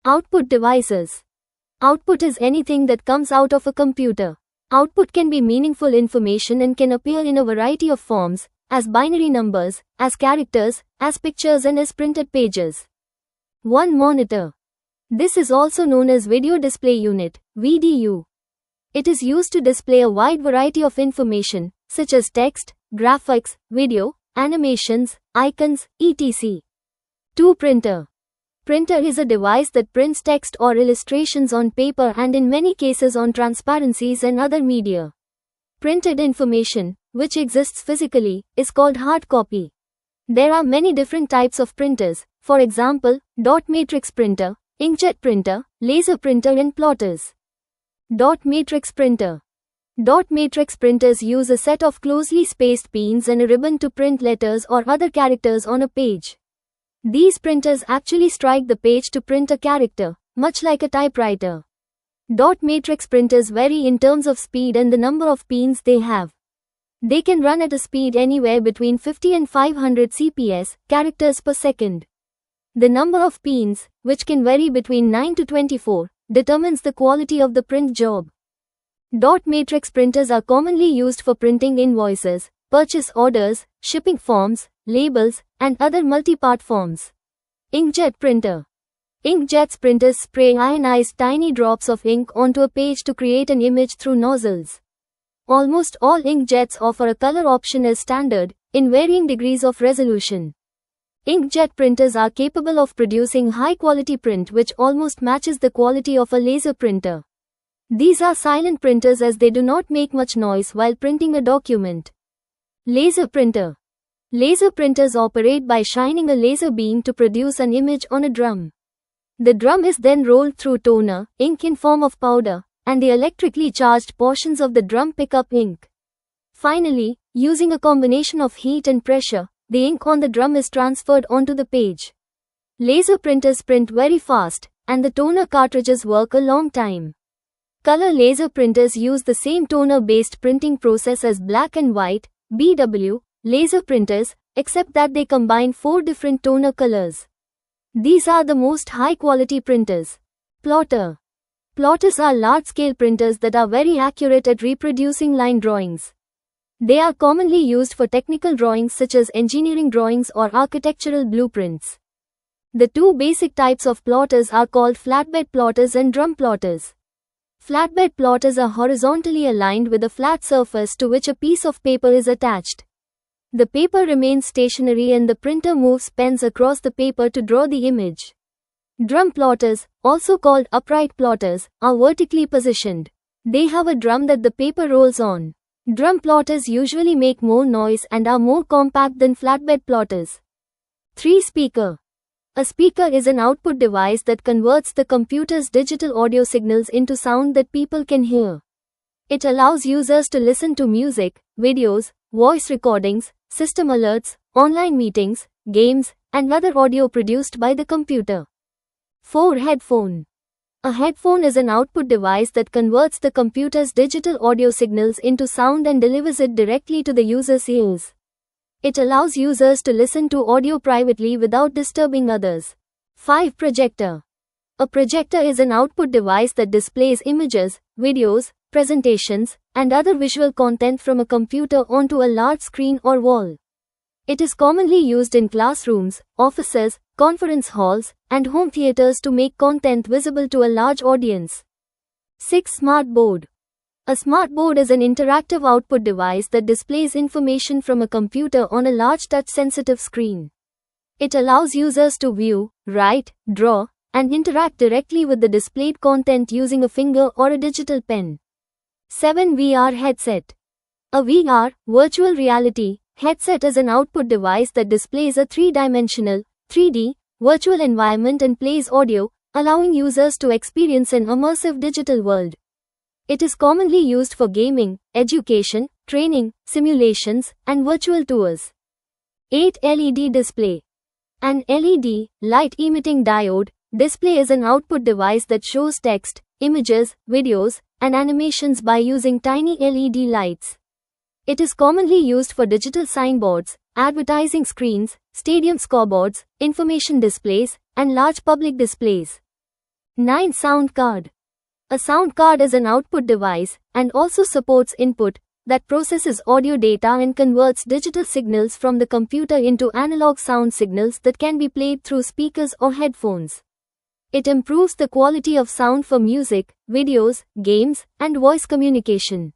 Output devices. Output is anything that comes out of a computer. Output can be meaningful information and can appear in a variety of forms, as binary numbers, as characters, as pictures and as printed pages. 1 Monitor. This is also known as Video Display Unit, VDU. It is used to display a wide variety of information, such as text, graphics, video, animations, icons, etc. 2 Printer. Printer is a device that prints text or illustrations on paper and in many cases on transparencies and other media. Printed information, which exists physically, is called hard copy. There are many different types of printers, for example, dot matrix printer, inkjet printer, laser printer and plotters. Dot matrix printer. Dot matrix printers use a set of closely spaced pins and a ribbon to print letters or other characters on a page. These printers actually strike the page to print a character, much like a typewriter. Dot matrix printers vary in terms of speed and the number of pins they have. They can run at a speed anywhere between 50 and 500 CPS, characters per second. The number of pins, which can vary between 9 to 24, determines the quality of the print job. Dot matrix printers are commonly used for printing invoices, purchase orders, shipping forms, labels, and other multi-part forms. Inkjet printer. Inkjet printers spray ionized tiny drops of ink onto a page to create an image through nozzles. Almost all inkjets offer a color option as standard, in varying degrees of resolution. Inkjet printers are capable of producing high-quality print which almost matches the quality of a laser printer. These are silent printers as they do not make much noise while printing a document. Laser printer. Laser printers operate by shining a laser beam to produce an image on a drum. The drum is then rolled through toner, ink in form of powder, and the electrically charged portions of the drum pick up ink. Finally, using a combination of heat and pressure, the ink on the drum is transferred onto the page. Laser printers print very fast, and the toner cartridges work a long time. Color laser printers use the same toner-based printing process as black and white, BW, laser printers, except that they combine 4 different toner colors. These are the most high-quality printers. Plotter. Plotters are large-scale printers that are very accurate at reproducing line drawings. They are commonly used for technical drawings such as engineering drawings or architectural blueprints. The 2 basic types of plotters are called flatbed plotters and drum plotters. Flatbed plotters are horizontally aligned with a flat surface to which a piece of paper is attached. The paper remains stationary and the printer moves pens across the paper to draw the image. Drum plotters, also called upright plotters, are vertically positioned. They have a drum that the paper rolls on. Drum plotters usually make more noise and are more compact than flatbed plotters. 3 Speaker. A speaker is an output device that converts the computer's digital audio signals into sound that people can hear. It allows users to listen to music, videos, voice recordings, system alerts, online meetings, games, and other audio produced by the computer. 4 Headphone. A headphone is an output device that converts the computer's digital audio signals into sound and delivers it directly to the user's ears. It allows users to listen to audio privately without disturbing others. 5 Projector. A projector is an output device that displays images, videos, presentations, and other visual content from a computer onto a large screen or wall. It is commonly used in classrooms, offices, conference halls, and home theaters to make content visible to a large audience. 6 Smartboard. A smartboard is an interactive output device that displays information from a computer on a large touch-sensitive screen. It allows users to view, write, draw, and interact directly with the displayed content using a finger or a digital pen. 7 VR Headset. A VR, virtual reality, headset is an output device that displays a 3-dimensional, 3D, virtual environment and plays audio, allowing users to experience an immersive digital world. It is commonly used for gaming, education, training, simulations, and virtual tours. 8 LED Display. An LED, light-emitting diode, display is an output device that shows text, images, videos, and animations by using tiny LED lights. It is commonly used for digital signboards, advertising screens, stadium scoreboards, information displays, and large public displays. 9. Sound card. A sound card is an output device and also supports input that processes audio data and converts digital signals from the computer into analog sound signals that can be played through speakers or headphones. It improves the quality of sound for music, videos, games, and voice communication.